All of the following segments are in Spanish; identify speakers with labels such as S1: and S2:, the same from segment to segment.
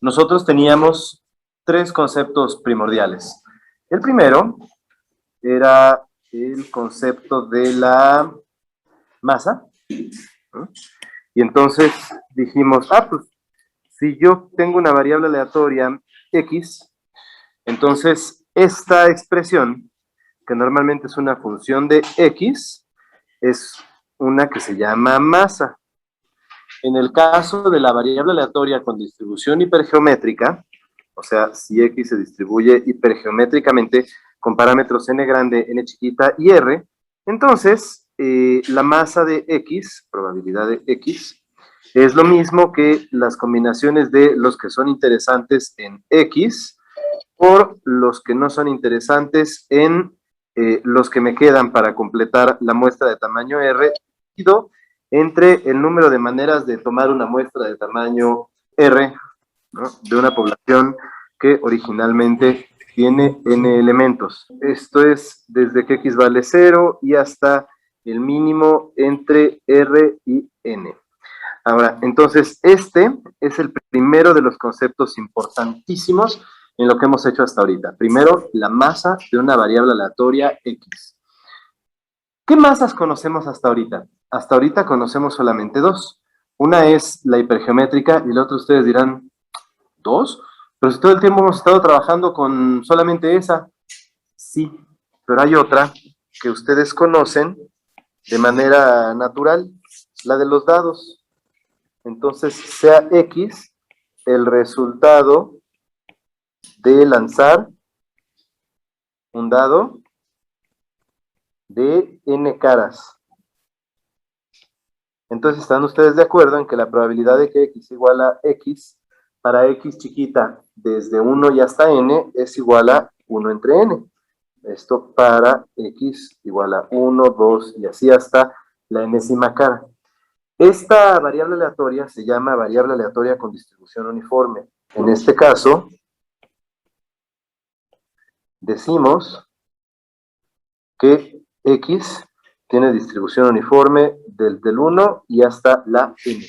S1: nosotros teníamos tres conceptos primordiales. El primero era el concepto de la masa, ¿no? Y entonces dijimos, pues si yo tengo una variable aleatoria x, entonces esta expresión, que normalmente es una función de x, es una que se llama masa. En el caso de la variable aleatoria con distribución hipergeométrica, o sea, si x se distribuye hipergeométricamente con parámetros n grande, n chiquita y r, entonces la masa de x, probabilidad de x, es lo mismo que las combinaciones de los que son interesantes en x por los que no son interesantes en los que me quedan para completar la muestra de tamaño r, dividido entre el número de maneras de tomar una muestra de tamaño r, ¿no?, de una población que originalmente tiene n elementos. Esto es desde que x vale 0 y hasta el mínimo entre r y n. Ahora, entonces, este es el primero de los conceptos importantísimos en lo que hemos hecho hasta ahorita. Primero, la masa de una variable aleatoria x. ¿Qué masas conocemos hasta ahorita? Hasta ahorita conocemos solamente dos. Una es la hipergeométrica y la otra ustedes dirán, ¿dos? Pero si todo el tiempo hemos estado trabajando con solamente esa. Sí, pero hay otra que ustedes conocen de manera natural, la de los dados. Entonces, sea x el resultado de lanzar un dado de n caras. Entonces, ¿están ustedes de acuerdo en que la probabilidad de que x igual a x para x chiquita desde 1 y hasta n es igual a 1 entre n? Esto para x igual a 1, 2 y así hasta la enésima cara. Esta variable aleatoria se llama variable aleatoria con distribución uniforme. En este caso, decimos que x tiene distribución uniforme desde el 1 y hasta la n.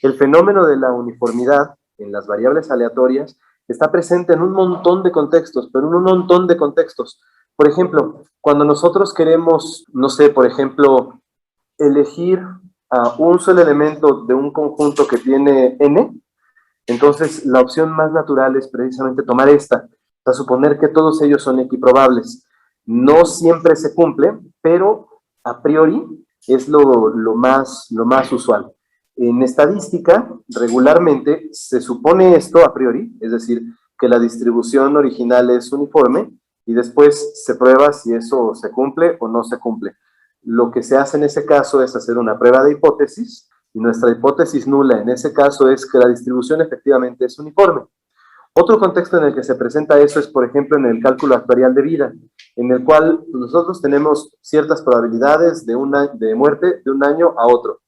S1: El fenómeno de la uniformidad en las variables aleatorias está presente en un montón de contextos, pero en un montón de contextos. Por ejemplo, cuando nosotros queremos, no sé, por ejemplo, elegir a un solo elemento de un conjunto que tiene n, entonces la opción más natural es precisamente tomar esta, para suponer que todos ellos son equiprobables. No siempre se cumple, pero a priori es lo más usual. En estadística, regularmente se supone esto a priori, es decir, que la distribución original es uniforme y después se prueba si eso se cumple o no se cumple. Lo que se hace en ese caso es hacer una prueba de hipótesis, y nuestra hipótesis nula en ese caso es que la distribución efectivamente es uniforme. Otro contexto en el que se presenta eso es, por ejemplo, en el cálculo actuarial de vida, en el cual nosotros tenemos ciertas probabilidades de muerte de un año a otro.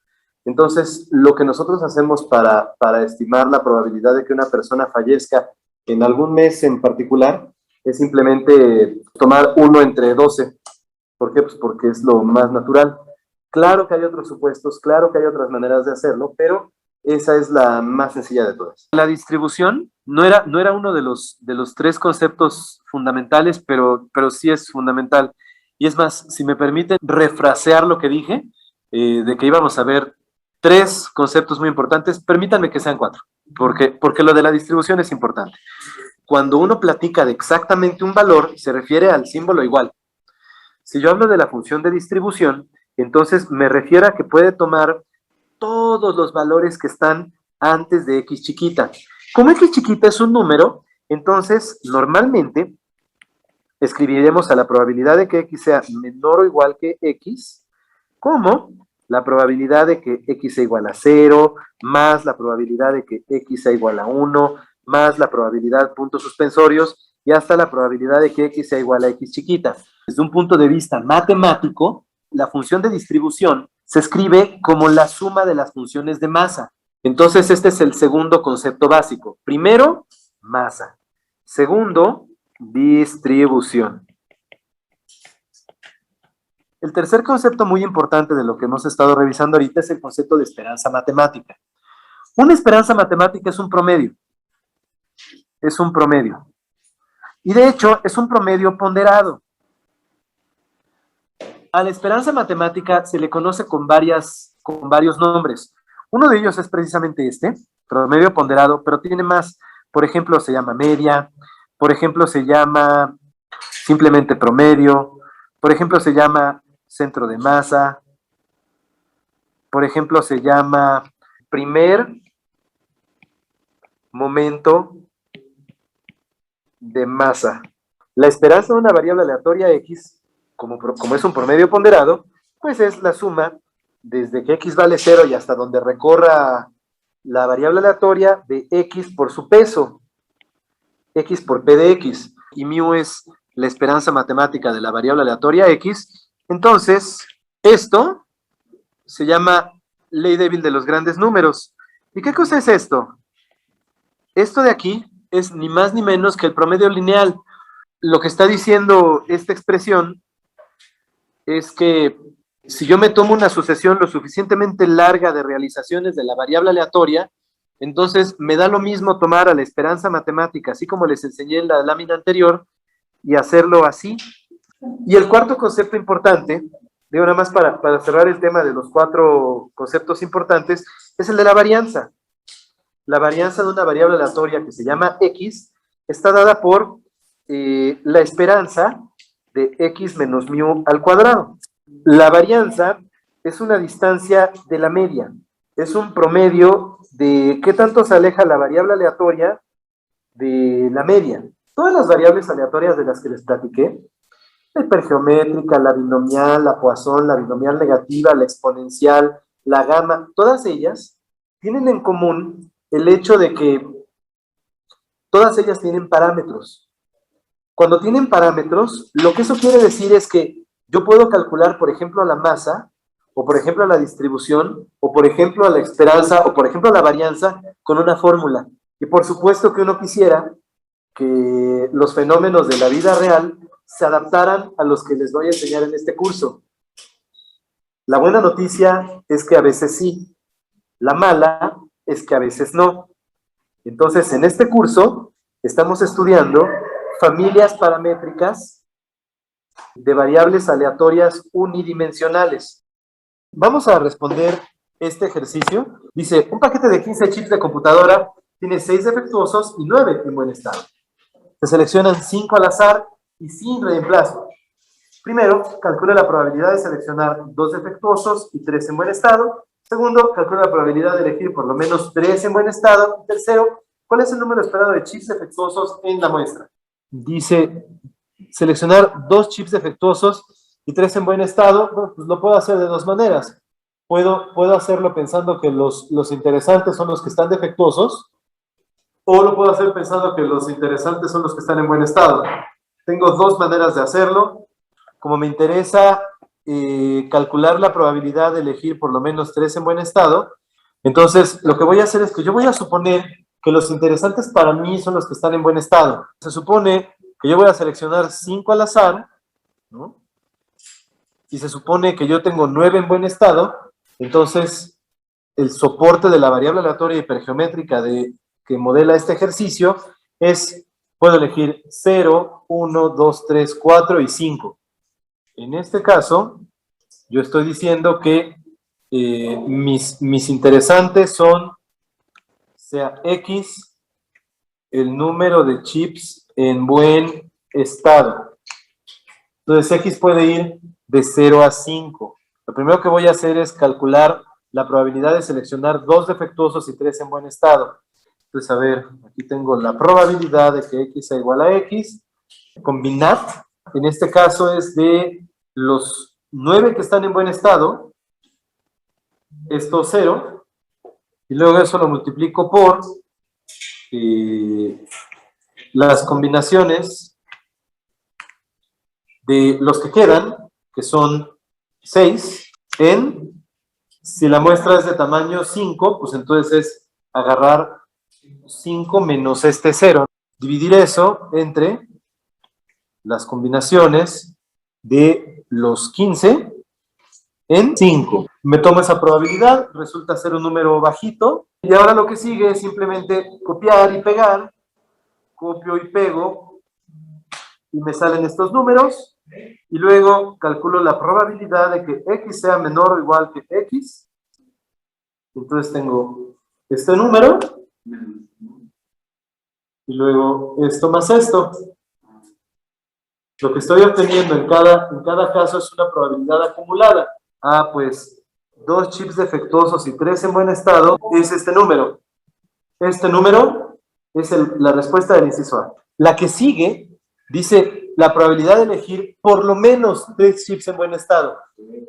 S1: Entonces, lo que nosotros hacemos para estimar la probabilidad de que una persona fallezca en algún mes en particular es simplemente tomar 1 entre 12. ¿Por qué? Pues porque es lo más natural. Claro que hay otros supuestos, claro que hay otras maneras de hacerlo, pero esa es la más sencilla de todas. La distribución no era uno de los tres conceptos fundamentales, pero sí es fundamental. Y es más, si me permiten refrasear lo que dije, de que íbamos a ver tres conceptos muy importantes, permítanme que sean 4, porque lo de la distribución es importante. Cuando uno platica de exactamente un valor, se refiere al símbolo igual. Si yo hablo de la función de distribución, entonces me refiero a que puede tomar todos los valores que están antes de x chiquita. Como x chiquita es un número, entonces normalmente escribiremos a la probabilidad de que x sea menor o igual que x como la probabilidad de que x sea igual a 0, más la probabilidad de que x sea igual a 1, más la probabilidad puntos suspensorios y hasta la probabilidad de que x sea igual a x chiquita. Desde un punto de vista matemático, la función de distribución se escribe como la suma de las funciones de masa. Entonces, este es el segundo concepto básico. Primero, masa. Segundo, distribución. El tercer concepto muy importante de lo que hemos estado revisando ahorita es el concepto de esperanza matemática. Una esperanza matemática es un promedio. es un promedio. Y de hecho, es un promedio ponderado. A la esperanza matemática se le conoce con varios nombres. Uno de ellos es precisamente este, promedio ponderado, pero tiene más. Por ejemplo, se llama media, por ejemplo, se llama simplemente promedio, por ejemplo, se llama centro de masa, por ejemplo, se llama primer momento de masa. La esperanza de una variable aleatoria X, como es un promedio ponderado, pues es la suma desde que X vale 0 y hasta donde recorra la variable aleatoria de X por su peso, X por P de X, y mu es la esperanza matemática de la variable aleatoria X. Entonces, esto se llama ley débil de los grandes números. ¿Y qué cosa es esto? Esto de aquí es ni más ni menos que el promedio lineal. Lo que está diciendo esta expresión es que si yo me tomo una sucesión lo suficientemente larga de realizaciones de la variable aleatoria, entonces me da lo mismo tomar a la esperanza matemática, así como les enseñé en la lámina anterior, y hacerlo así. Y el cuarto concepto importante, digo nada más para cerrar el tema de los 4 conceptos importantes, es el de la varianza. La varianza de una variable aleatoria que se llama X está dada por la esperanza de X menos mu al cuadrado. La varianza es una distancia de la media, es un promedio de qué tanto se aleja la variable aleatoria de la media. Todas las variables aleatorias de las que les platiqué, la hipergeométrica, la binomial, la Poisson, la binomial negativa, la exponencial, la gamma, todas ellas tienen en común el hecho de que todas ellas tienen parámetros. Cuando tienen parámetros, lo que eso quiere decir es que yo puedo calcular, por ejemplo, la masa, o por ejemplo la distribución, o por ejemplo la esperanza, o por ejemplo la varianza, con una fórmula. Y por supuesto que uno quisiera que los fenómenos de la vida real se adaptaran a los que les voy a enseñar en este curso. La buena noticia es que a veces sí, la mala es que a veces no. Entonces, en este curso estamos estudiando familias paramétricas de variables aleatorias unidimensionales. Vamos a responder este ejercicio. Dice, un paquete de 15 chips de computadora tiene 6 defectuosos y 9 en buen estado. Se seleccionan 5 al azar y sin reemplazo. Primero, calcula la probabilidad de seleccionar 2 defectuosos y 3 en buen estado. Segundo, calcula la probabilidad de elegir por lo menos 3 en buen estado. Y tercero, ¿cuál es el número esperado de chips defectuosos en la muestra? Dice, seleccionar 2 chips defectuosos y 3 en buen estado. Bueno, pues lo puedo hacer de 2 maneras. Puedo hacerlo pensando que los interesantes son los que están defectuosos, o lo puedo hacer pensando que los interesantes son los que están en buen estado. Tengo 2 maneras de hacerlo. Como me interesa calcular la probabilidad de elegir por lo menos 3 en buen estado, entonces lo que voy a hacer es que yo voy a suponer que los interesantes para mí son los que están en buen estado. Se supone que yo voy a seleccionar 5 al azar, ¿no? Y se supone que yo tengo 9 en buen estado, entonces el soporte de la variable aleatoria hipergeométrica que modela este ejercicio es, puedo elegir 0, 1, 2, 3, 4 y 5. En este caso, yo estoy diciendo que mis interesantes son, sea X, el número de chips en buen estado. Entonces, X puede ir de 0 a 5. Lo primero que voy a hacer es calcular la probabilidad de seleccionar 2 defectuosos y 3 en buen estado. Entonces, a ver, aquí tengo la probabilidad de que X sea igual a X. Combinar, en este caso es de los 9 que están en buen estado, esto 0, y luego eso lo multiplico por las combinaciones de los que quedan, que son 6, si la muestra es de tamaño 5, pues entonces es agarrar 5 menos este 0. Dividir eso entre las combinaciones de los 15 en 5. Me tomo esa probabilidad, resulta ser un número bajito, y ahora lo que sigue es simplemente copiar y pegar copio y pego, y me salen estos números, y luego calculo la probabilidad de que X sea menor o igual que X. Entonces tengo este número, y luego esto más esto. Lo que estoy obteniendo en cada caso es una probabilidad acumulada. Ah, pues 2 chips defectuosos y 3 en buen estado es este número. Este número es la respuesta del inciso A. La que sigue dice la probabilidad de elegir por lo menos 3 chips en buen estado.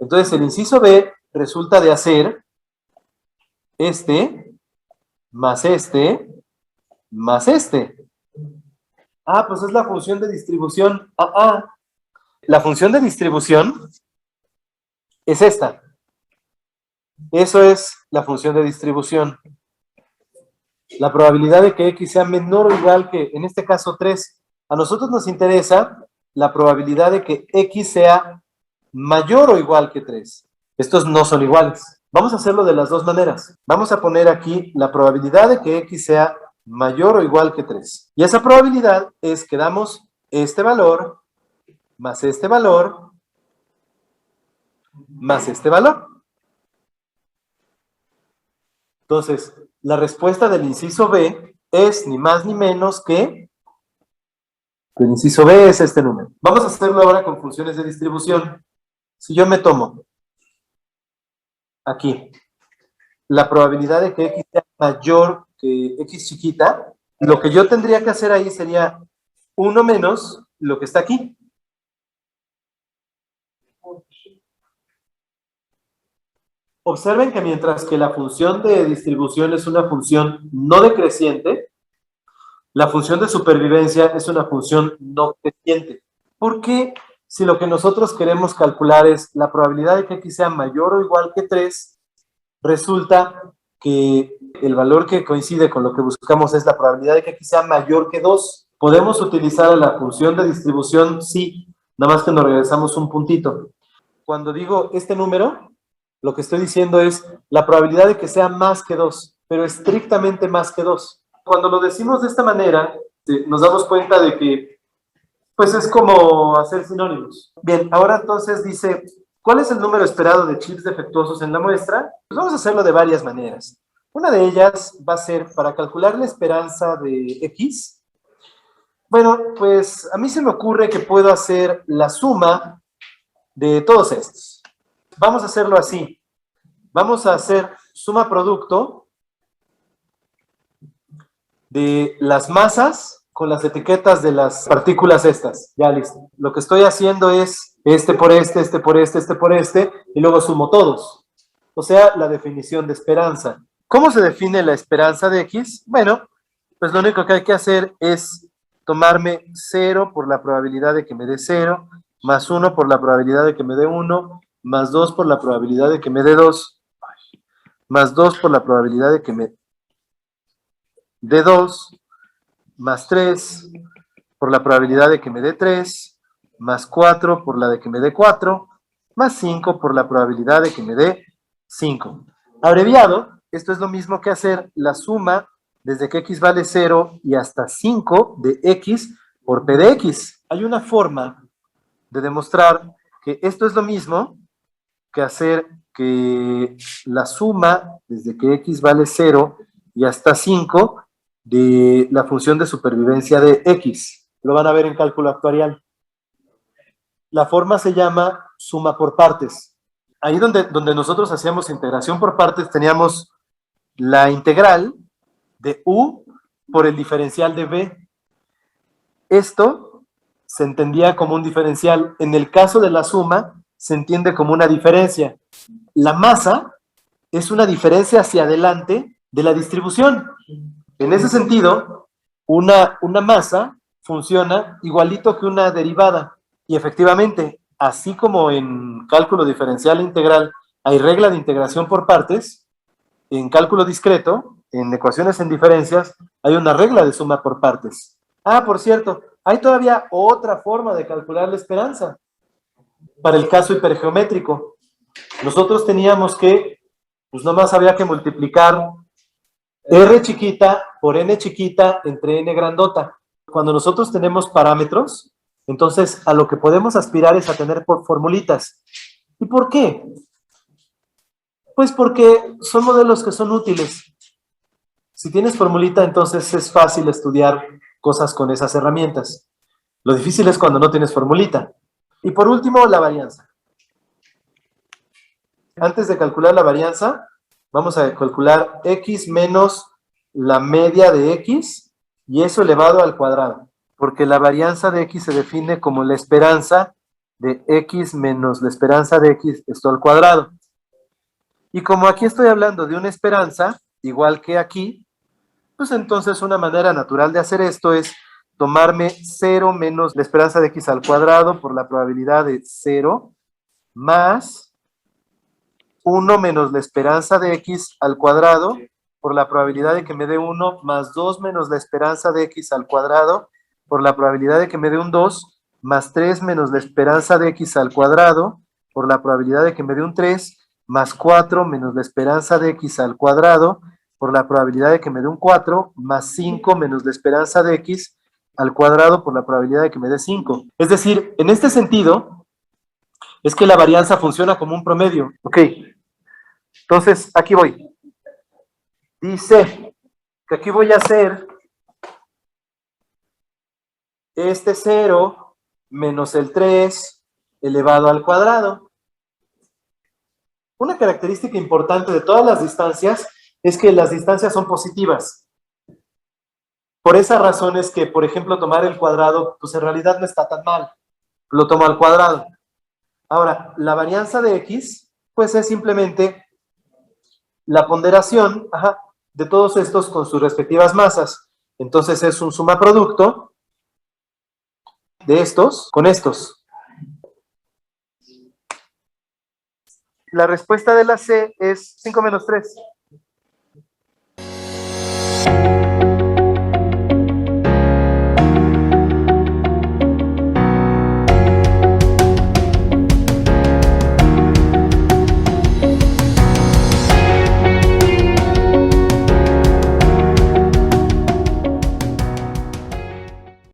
S1: Entonces el inciso B resulta de hacer este, más este, más este. Ah, pues es la función de distribución AA. La función de distribución es esta. Eso es la función de distribución. La probabilidad de que X sea menor o igual que, en este caso, 3. A nosotros nos interesa la probabilidad de que X sea mayor o igual que 3. Estos no son iguales. Vamos a hacerlo de las dos maneras. Vamos a poner aquí la probabilidad de que X sea mayor o igual que 3. Y esa probabilidad es que damos este valor más este valor más este valor. Entonces, la respuesta del inciso B es ni más ni menos que el inciso B es este número. Vamos a hacerlo ahora con funciones de distribución. Si yo me tomo aquí la probabilidad de que X sea mayor que X chiquita, lo que yo tendría que hacer ahí sería 1 menos lo que está aquí. Observen que mientras que la función de distribución es una función no decreciente, la función de supervivencia es una función no creciente. ¿Por qué? Si lo que nosotros queremos calcular es la probabilidad de que X sea mayor o igual que 3, resulta que el valor que coincide con lo que buscamos es la probabilidad de que X sea mayor que 2. ¿Podemos utilizar la función de distribución? Sí, nada más que nos regresamos un puntito. Cuando digo este número, lo que estoy diciendo es la probabilidad de que sea más que 2, pero estrictamente más que 2. Cuando lo decimos de esta manera, nos damos cuenta de que pues es como hacer sinónimos. Bien, ahora entonces dice, ¿cuál es el número esperado de chips defectuosos en la muestra? Pues vamos a hacerlo de varias maneras. Una de ellas va a ser para calcular la esperanza de X. Bueno, pues a mí se me ocurre que puedo hacer la suma de todos estos. Vamos a hacerlo así. Vamos a hacer suma producto de las masas con las etiquetas de las partículas estas. Ya listo. Lo que estoy haciendo es este por este, este por este, este por este, y luego sumo todos. O sea, la definición de esperanza. ¿Cómo se define la esperanza de X? Bueno, pues lo único que hay que hacer es tomarme 0 por la probabilidad de que me dé 0, más 1 por la probabilidad de que me dé 1, más 2 por la probabilidad de que me dé 2, más 2 por la probabilidad de que me dé 2, más 3 por la probabilidad de que me dé 3, más 4 por la de que me dé 4, más 5 por la probabilidad de que me dé 5. Abreviado, esto es lo mismo que hacer la suma desde que X vale 0 y hasta 5 de X por P de X. Hay una forma de demostrar que esto es lo mismo que hacer que la suma desde que X vale 0 y hasta 5 de la función de supervivencia de X. Lo van a ver en cálculo actuarial. La forma se llama suma por partes. Ahí donde nosotros hacíamos integración por partes, teníamos la integral de U por el diferencial de B. Esto se entendía como un diferencial. En el caso de la suma, se entiende como una diferencia. La masa es una diferencia hacia adelante de la distribución. En ese sentido, una masa funciona igualito que una derivada. Y efectivamente, así como en cálculo diferencial e integral hay regla de integración por partes, en cálculo discreto, en ecuaciones en diferencias, hay una regla de suma por partes. Ah, por cierto, hay todavía otra forma de calcular la esperanza. Para el caso hipergeométrico, nosotros teníamos que, pues nomás había que multiplicar R chiquita por N chiquita entre N grandota. Cuando nosotros tenemos parámetros, entonces a lo que podemos aspirar es a tener formulitas. ¿Y por qué? Pues porque son modelos que son útiles. Si tienes formulita, entonces es fácil estudiar cosas con esas herramientas. Lo difícil es cuando no tienes formulita. Y por último, la varianza. Antes de calcular la varianza, vamos a calcular x menos la media de x y eso elevado al cuadrado. Porque la varianza de x se define como la esperanza de x menos la esperanza de x, esto al cuadrado. Y como aquí estoy hablando de una esperanza, igual que aquí, pues entonces una manera natural de hacer esto es tomarme 0 menos la esperanza de x al cuadrado por la probabilidad de 0 más 1 menos la esperanza de x al cuadrado por la probabilidad de que me dé 1 más 2 menos la esperanza de x al cuadrado por la probabilidad de que me dé un 2 más 3 menos la esperanza de x al cuadrado por la probabilidad de que me dé un 3 más 4 menos la esperanza de x al cuadrado por la probabilidad de que me dé un 4 más 5 menos la esperanza de x al cuadrado por la probabilidad de que me dé 5. Es decir, en este sentido, es que la varianza funciona como un promedio. Ok, entonces aquí voy. Dice que aquí voy a hacer este 0 menos el 3 elevado al cuadrado. Una característica importante de todas las distancias es que las distancias son positivas. Por esa razón es que, por ejemplo, tomar el cuadrado, pues en realidad no está tan mal. Lo tomo al cuadrado. Ahora, la varianza de x, pues es simplemente la ponderación de todos estos con sus respectivas masas. Entonces es un suma producto de estos con estos. La respuesta de la C es 5 menos 3.